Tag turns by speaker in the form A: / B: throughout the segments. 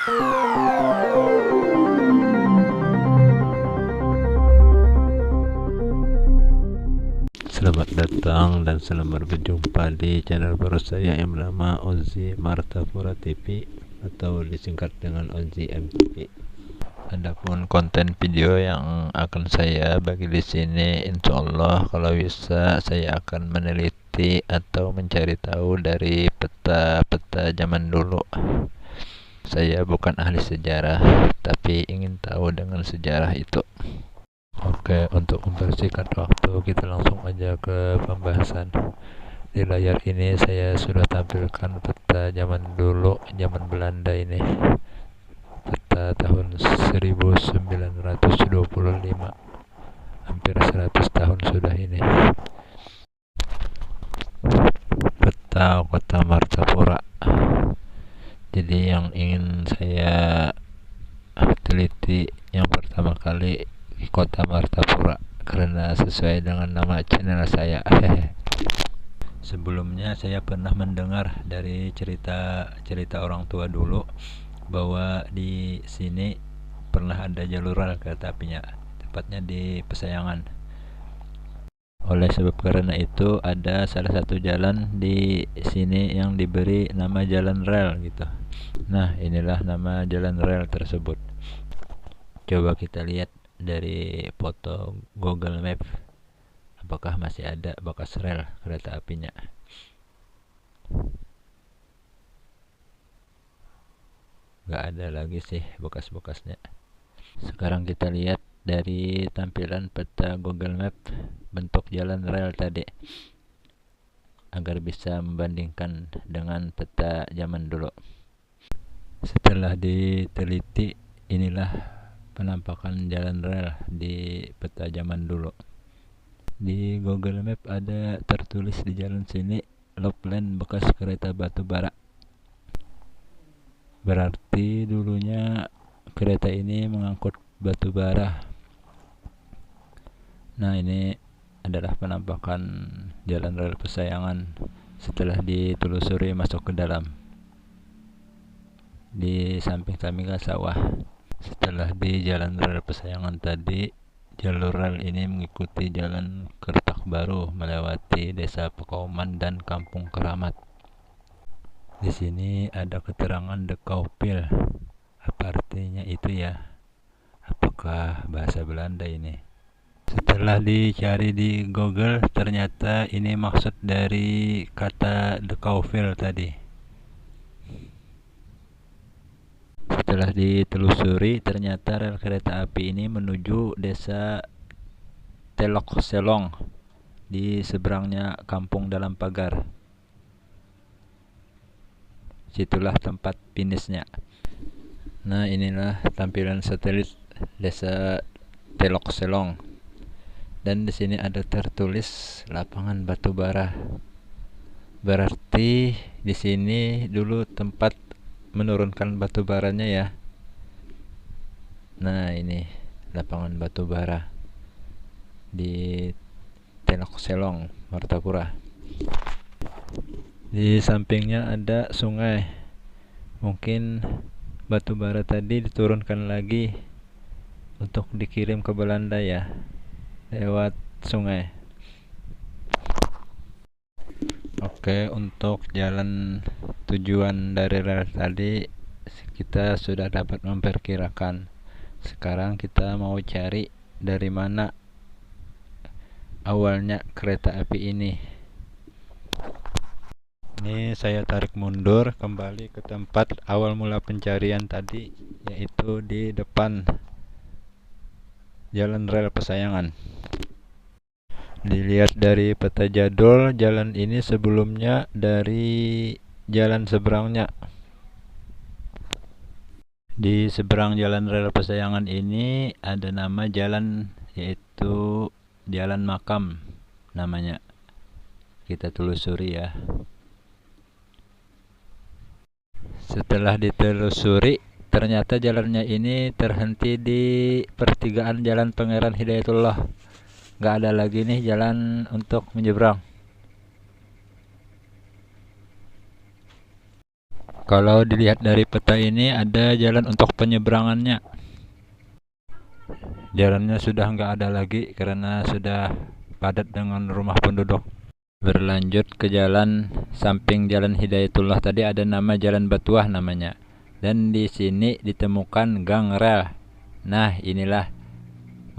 A: Selamat datang dan selamat berjumpa di channel baru saya yang bernama Ozi Martapura TV atau disingkat dengan Ozi MTV. Adapun konten video yang akan saya bagi di sini, insya Allah kalau bisa saya akan meneliti atau mencari tahu dari peta-peta zaman dulu. Saya bukan ahli sejarah, tapi ingin tahu dengan sejarah itu. Oke, untuk mempersingkat waktu, kita langsung aja ke pembahasan. Di layar ini saya sudah tampilkan peta zaman dulu, zaman Belanda ini. Peta tahun 1925. Hampir 100 tahun sudah ini. Peta kota Martapura. Jadi yang ingin saya teliti yang pertama kali kota Martapura karena sesuai dengan nama channel saya. Sebelumnya saya pernah mendengar dari cerita orang tua dulu bahwa di sini pernah ada jalur rel kereta apinya, tepatnya di Pesayangan. Oleh sebab karena itu ada salah satu jalan di sini yang diberi nama jalan rel gitu. Nah, inilah nama jalan rel tersebut. Coba kita lihat dari foto Google Map, apakah masih ada bekas rel kereta apinya. Gak ada lagi sih bekas-bekasnya. Sekarang kita lihat dari tampilan peta Google Map bentuk jalan rel tadi, agar bisa membandingkan dengan peta zaman dulu. Setelah diteliti, inilah penampakan jalan rel di peta zaman dulu. Di Google Map ada tertulis di jalan sini Lopland bekas kereta batu bara. Berarti dulunya kereta ini mengangkut batu bara. Nah, ini adalah penampakan jalan rel Pesayangan setelah ditelusuri masuk ke dalam. Di samping-sampingnya sawah. Setelah di jalan rel Pesayangan tadi, jalur rel ini mengikuti jalan Kertak Baru melewati desa Pekauman dan Kampung Keramat. Di sini ada keterangan Dekaupil. Apa artinya itu ya? Apakah bahasa Belanda ini? Setelah dicari di Google, ternyata ini maksud dari kata Dekaupil tadi. Setelah ditelusuri, ternyata rel kereta api ini menuju desa Telok Selong di seberangnya Kampung Dalam Pagar. Situlah tempat finishnya. Nah, inilah tampilan satelit desa Telok Selong. Dan di sini ada tertulis lapangan batu bara. Berarti di sini dulu tempat menurunkan batu baranya ya. Nah, ini lapangan batu bara di Telok Selong, Martapura. Di sampingnya ada sungai. Mungkin batu bara tadi diturunkan lagi untuk dikirim ke Belanda ya, lewat sungai. Oke, untuk jalan tujuan dari rel tadi kita sudah dapat memperkirakan. Sekarang kita mau cari dari mana awalnya kereta api ini. Ini saya tarik mundur kembali ke tempat awal mula pencarian tadi, yaitu di depan jalan rel Pesayangan. Dilihat dari peta jadul, jalan ini sebelumnya dari jalan seberangnya. Di seberang jalan rel Pesayangan ini ada nama jalan, yaitu Jalan Makam namanya. Kita telusuri ya. Setelah ditelusuri, ternyata jalannya ini terhenti di pertigaan Jalan Pangeran Hidayatullah. Gak ada lagi nih jalan untuk menyeberang. Kalau dilihat dari peta ini ada jalan untuk penyeberangannya. Jalannya sudah nggak ada lagi karena sudah padat dengan rumah penduduk. Berlanjut ke jalan samping Jalan Hidayatullah tadi ada nama Jalan Batuah namanya. Dan di sini ditemukan gang rel. Nah, inilah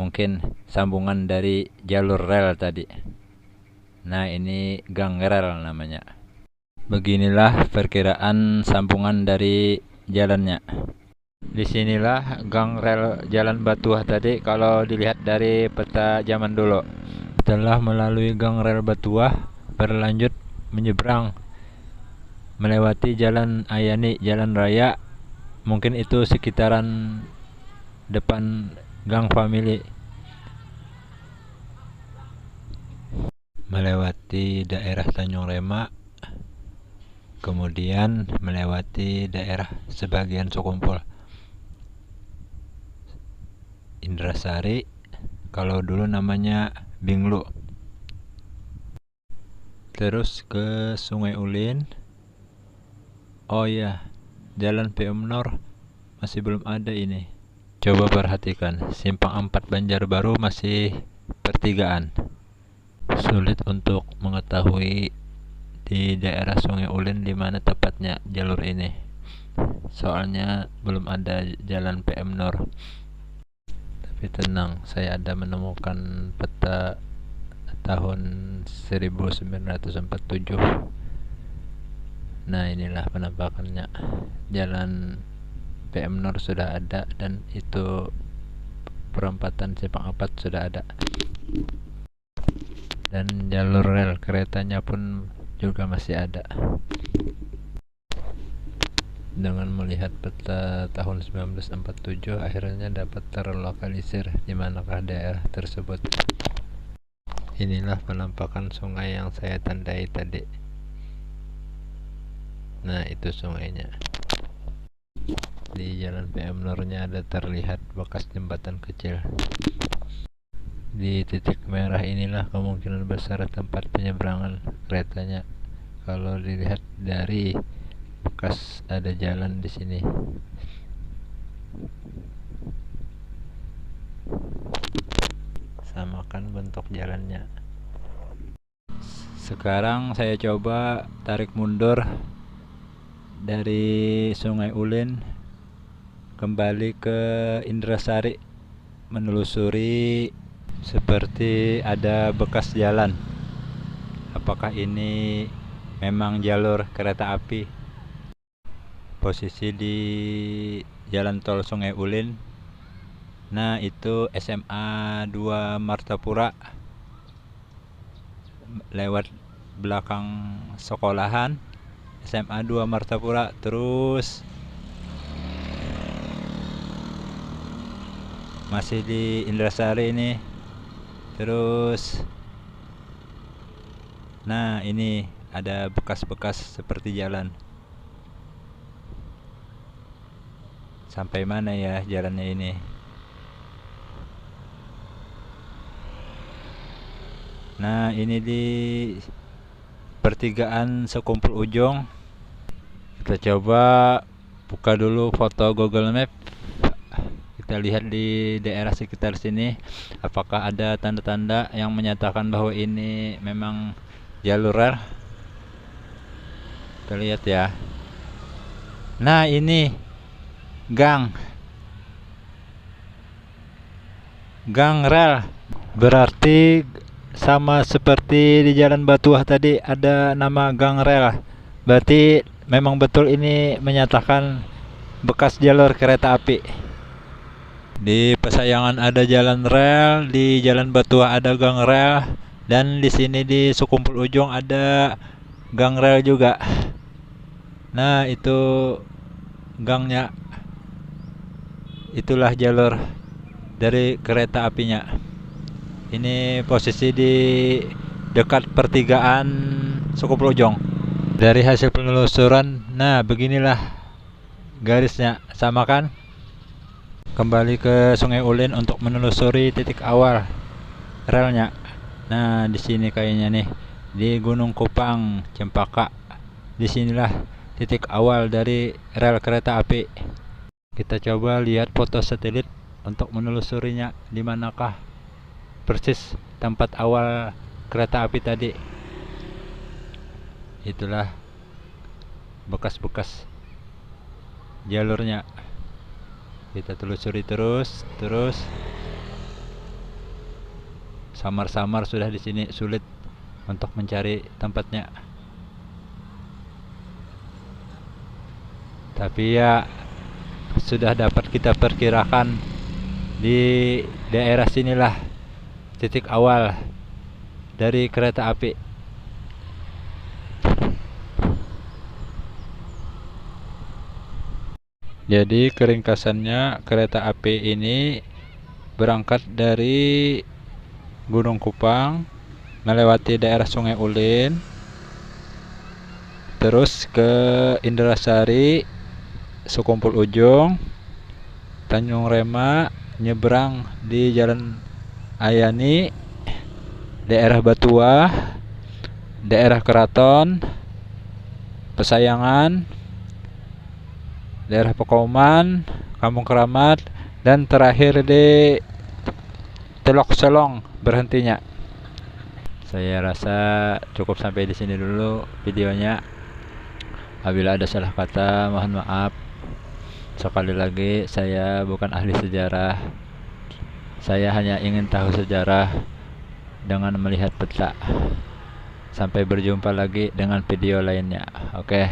A: mungkin sambungan dari jalur rel tadi. Nah, ini gang rel namanya. Beginilah perkiraan sambungan dari jalannya. Disinilah gang rel Jalan Batuah tadi kalau dilihat dari peta zaman dulu. Setelah melalui gang rel Batuah, berlanjut menyeberang melewati Jalan Ayani, Jalan Raya. Mungkin itu sekitaran depan Gang Family. Melewati daerah Tanjung Rema, kemudian melewati daerah sebagian Sukumpul, Indrasari, kalau dulu namanya Binglu. Terus ke Sungai Ulin. Oh ya, Jalan PM Nor masih belum ada ini. Coba perhatikan, Simpang 4 Banjarbaru masih pertigaan. Sulit untuk mengetahui di daerah Sungai Ulin di mana tepatnya jalur ini. Soalnya belum ada jalan PM Nor. Tapi tenang, saya ada menemukan peta tahun 1947. Nah, inilah penampakannya. Jalan PM Nor sudah ada dan itu perempatan Simpang 4 sudah ada. Dan jalur rel keretanya pun juga masih ada. Dengan melihat peta tahun 1947 akhirnya dapat terlokalisir di manakah daerah tersebut. Inilah penampakan sungai yang saya tandai tadi. Nah, itu sungainya. Di jalan PM Nor-nya ada terlihat bekas jembatan kecil. Di titik merah inilah kemungkinan besar tempat penyeberangan keretanya. Kalau dilihat dari bekas ada jalan di sini. Samakan bentuk jalannya. Sekarang saya coba tarik mundur dari Sungai Ulin kembali ke Indrasari, menelusuri seperti ada bekas jalan. Apakah ini memang jalur kereta api? Posisi di Jalan Tol Sungai Ulin. Nah, itu SMA 2 Martapura. Lewat belakang sekolahan SMA 2 Martapura, terus masih di Indrasari ini. Terus nah, ini ada bekas-bekas seperti jalan. Sampai mana ya jalannya ini? Nah, ini di pertigaan Sekumpul Ujung. Kita coba buka dulu foto Google Map. Kita lihat di daerah sekitar sini apakah ada tanda-tanda yang menyatakan bahwa ini memang jalur rel. Kita lihat ya. Nah, ini gang rel, berarti sama seperti di Jalan Batuah tadi ada nama gang rel. Berarti memang betul ini menyatakan bekas jalur kereta api. Di Pesayangan ada jalan rel, di Jalan Batuah ada gang rel, dan di sini di Sekumpul Ujung ada gang rel juga. Nah, itu gangnya. Itulah jalur dari kereta apinya. Ini posisi di dekat pertigaan Sekumpul Ujung. Dari hasil penelusuran, nah beginilah garisnya, sama kan? Kembali ke Sungai Ulin untuk menelusuri titik awal relnya. Nah, di sini kayaknya nih, di Gunung Kupang, Cempaka. Disinilah titik awal dari rel kereta api. Kita coba lihat foto satelit untuk menelusurinya, di manakah persis tempat awal kereta api tadi. Itulah bekas-bekas jalurnya. Kita telusuri terus. Samar-samar sudah di sini, sulit untuk mencari tempatnya. Tapi ya sudah dapat kita perkirakan, di daerah sinilah titik awal dari kereta api. Jadi keringkasannya, kereta api ini berangkat dari Gunung Kupang, melewati daerah Sungai Ulin, terus ke Indrasari, Sekumpul Ujung, Tanjung Rema, nyebrang di Jalan Ayani, daerah Batuah, daerah Keraton, Pesayangan, daerah Pekoman, Kampung Keramat, dan terakhir di Telok Selong berhentinya. Saya rasa cukup sampai di sini dulu videonya. Apabila ada salah kata, mohon maaf. Sekali lagi, saya bukan ahli sejarah. Saya hanya ingin tahu sejarah dengan melihat peta. Sampai berjumpa lagi dengan video lainnya. Oke.